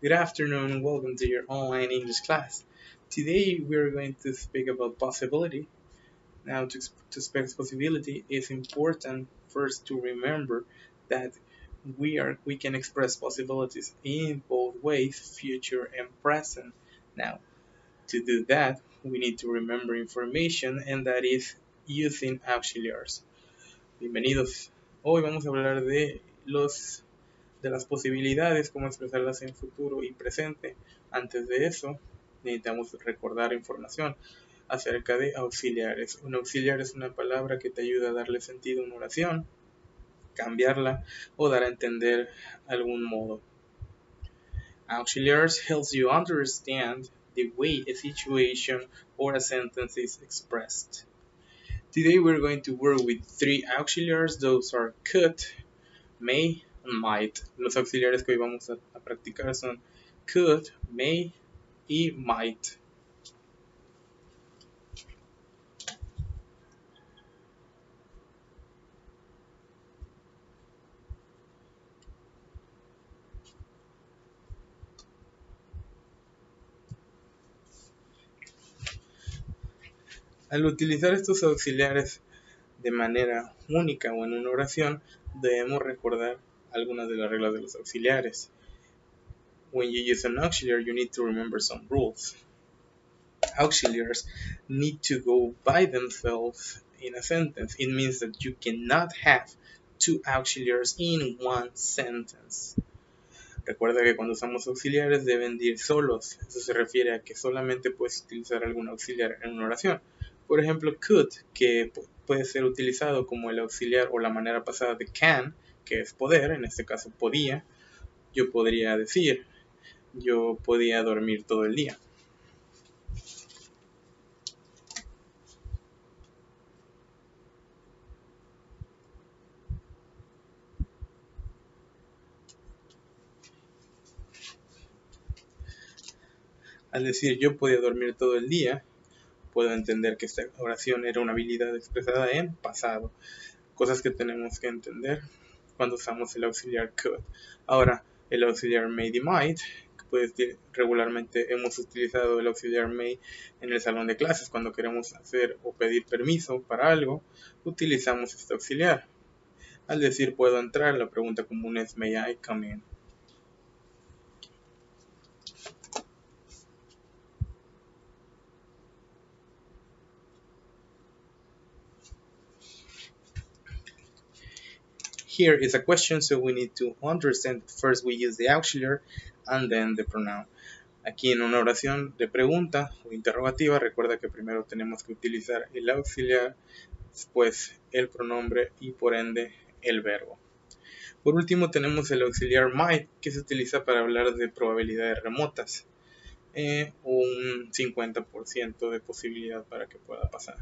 Good afternoon and welcome to your online English class. Today we are going to speak about possibility. Now to speak possibility it's important first to remember that we can express possibilities in both ways, future and present. Now to do that we need to remember information and that is using auxiliaries. Bienvenidos. Hoy vamos a hablar de las posibilidades, cómo expresarlas en futuro y presente. Antes de eso, necesitamos recordar información acerca de auxiliares. Un auxiliar es una palabra que te ayuda a darle sentido a una oración, cambiarla o dar a entender algún modo. Auxiliaries helps you understand the way a situation or a sentence is expressed. Today we're going to work with three auxiliaries. Those are could, may, and might. Los auxiliares que hoy vamos a practicar son could, may y might. Al utilizar estos auxiliares de manera única o en una oración, debemos recordar algunas de las reglas de los auxiliares. When you use an auxiliary, you need to remember some rules. Auxiliaries need to go by themselves in a sentence. It means that you cannot have two auxiliaries in one sentence. Recuerda que cuando usamos auxiliares deben de ir solos. Eso se refiere a que solamente puedes utilizar algún auxiliar en una oración. Por ejemplo, could, que puede ser utilizado como el auxiliar o la manera pasada de can, que es poder, en este caso podía. Yo podría decir, yo podía dormir todo el día. Al decir yo podía dormir todo el día, puedo entender que esta oración era una habilidad expresada en pasado. Cosas que tenemos que entender cuando usamos el auxiliar could. Ahora, el auxiliar may y might, pues regularmente hemos utilizado el auxiliar may en el salón de clases cuando queremos hacer o pedir permiso para algo, utilizamos este auxiliar. Al decir puedo entrar, la pregunta común es may I come in. Here is a question, so we need to understand that first we use the auxiliary and then the pronoun. Aquí en una oración de pregunta o interrogativa, recuerda que primero tenemos que utilizar el auxiliar, después el pronombre y por ende el verbo. Por último tenemos el auxiliar might, que se utiliza para hablar de probabilidades remotas, un 50% de posibilidad para que pueda pasar.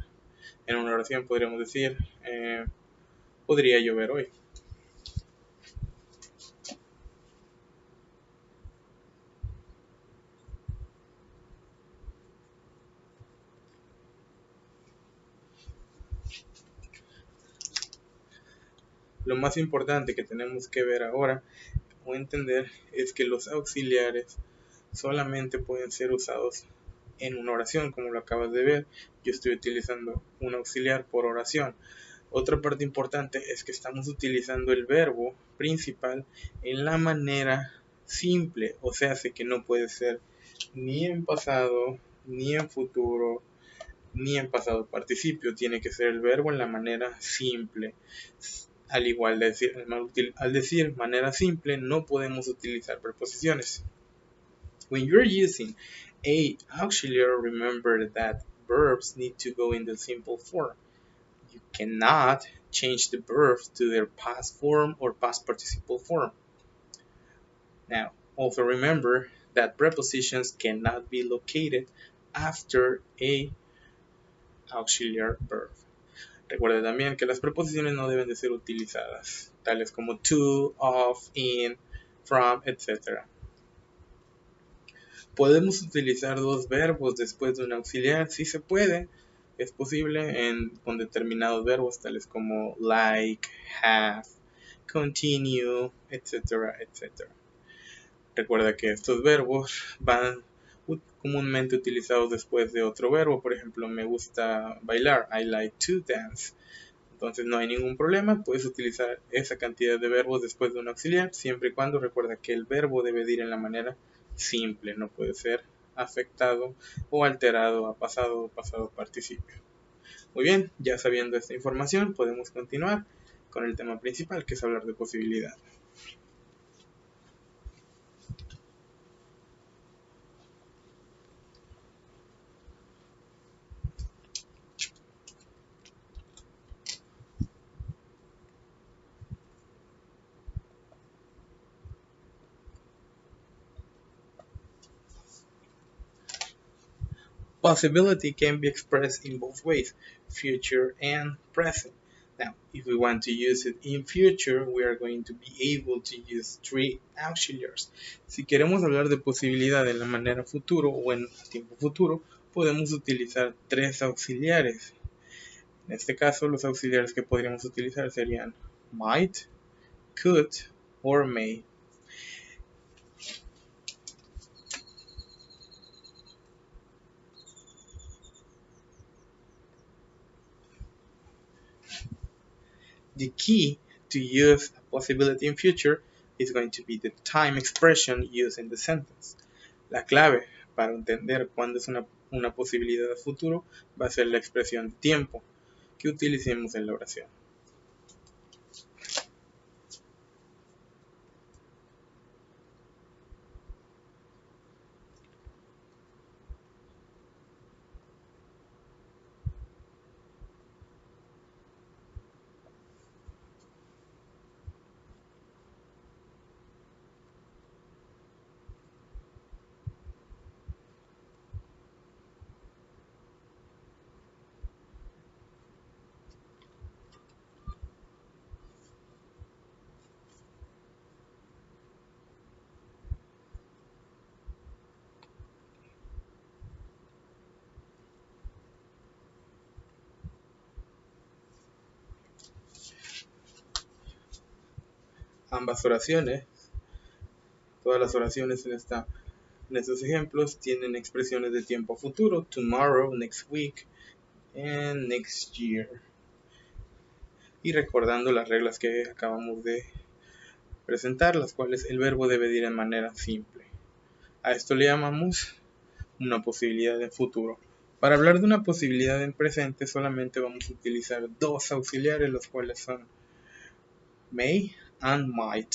En una oración podríamos decir, podría llover hoy. Lo más importante que tenemos que ver ahora o entender es que los auxiliares solamente pueden ser usados en una oración, como lo acabas de ver. Yo estoy utilizando un auxiliar por oración. Otra parte importante es que estamos utilizando el verbo principal en la manera simple, o sea, hace que no puede ser ni en pasado, ni en futuro, ni en pasado participio. Tiene que ser el verbo en la manera simple. Al igual de decir, al decir manera simple, no podemos utilizar preposiciones. When you're using a auxiliary, remember that verbs need to go in the simple form. You cannot change the verbs to their past form or past participle form. Now, also remember that prepositions cannot be located after a auxiliary verb. Recuerda también que las preposiciones no deben de ser utilizadas, tales como to, of, in, from, etc. ¿Podemos utilizar dos verbos después de un auxiliar? Sí se puede, es posible con determinados verbos, tales como like, have, continue, etc., etc. Recuerda que estos verbos van comúnmente utilizados después de otro verbo. Por ejemplo, me gusta bailar, I like to dance. Entonces no hay ningún problema, puedes utilizar esa cantidad de verbos después de un auxiliar, siempre y cuando recuerda que el verbo debe ir en la manera simple, no puede ser afectado o alterado a pasado o pasado participio. Muy bien, ya sabiendo esta información, podemos continuar con el tema principal, que es hablar de posibilidad. Possibility can be expressed in both ways, future and present. Now, if we want to use it in future, we are going to be able to use three auxiliaries. Si queremos hablar de posibilidad en la manera futuro o en tiempo futuro, podemos utilizar tres auxiliares. En este caso, los auxiliares que podríamos utilizar serían might, could or may. The key to use a possibility in future is going to be the time expression used in the sentence. La clave para entender cuándo es una posibilidad de futuro va a ser la expresión de tiempo que utilicemos en la oración. Ambas oraciones, todas las oraciones en estos ejemplos tienen expresiones de tiempo futuro, tomorrow, next week, and next year. Y recordando las reglas que acabamos de presentar, las cuales el verbo debe ir en manera simple. A esto le llamamos una posibilidad de futuro. Para hablar de una posibilidad en presente solamente vamos a utilizar dos auxiliares, los cuales son may and might.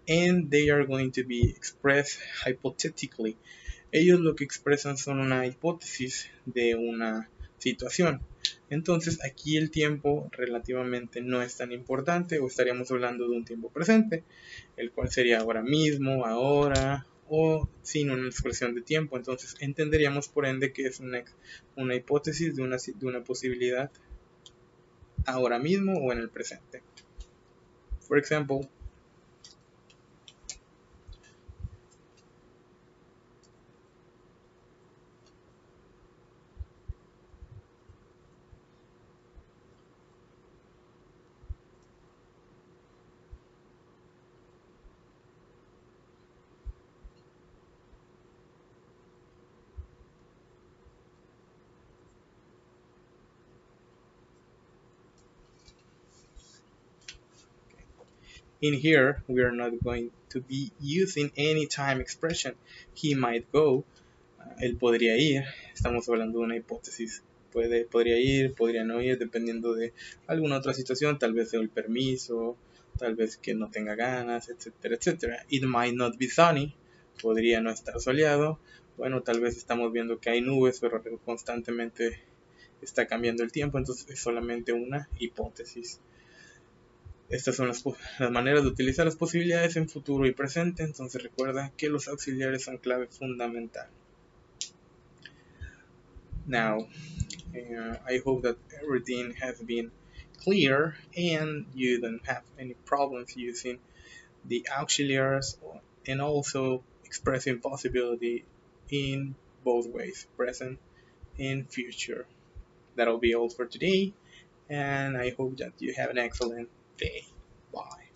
And they are going to be expressed hypothetically. Ellos lo que expresan son una hipótesis de una situación. Entonces aquí el tiempo relativamente no es tan importante, o estaríamos hablando de un tiempo presente, el cual sería ahora mismo, ahora, o sin una expresión de tiempo. Entonces entenderíamos por ende que es una hipótesis de una posibilidad ahora mismo o en el presente. For example, in here, we are not going to be using any time expression. He might go. Él podría ir. Estamos hablando de una hipótesis. Podría ir, podría no ir, dependiendo de alguna otra situación, tal vez de el permiso, tal vez que no tenga ganas, etcétera, etcétera. It might not be sunny. Podría no estar soleado. Bueno, tal vez estamos viendo que hay nubes, pero constantemente está cambiando el tiempo, entonces es solamente una hipótesis. Estas son las maneras de utilizar las posibilidades en futuro y presente, entonces recuerda que los auxiliares son clave fundamental. Now, I hope that everything has been clear and you don't have any problems using the auxiliaries and also expressing possibility in both ways, present and future. That'll be all for today, and I hope that you have an excellent day. Bye.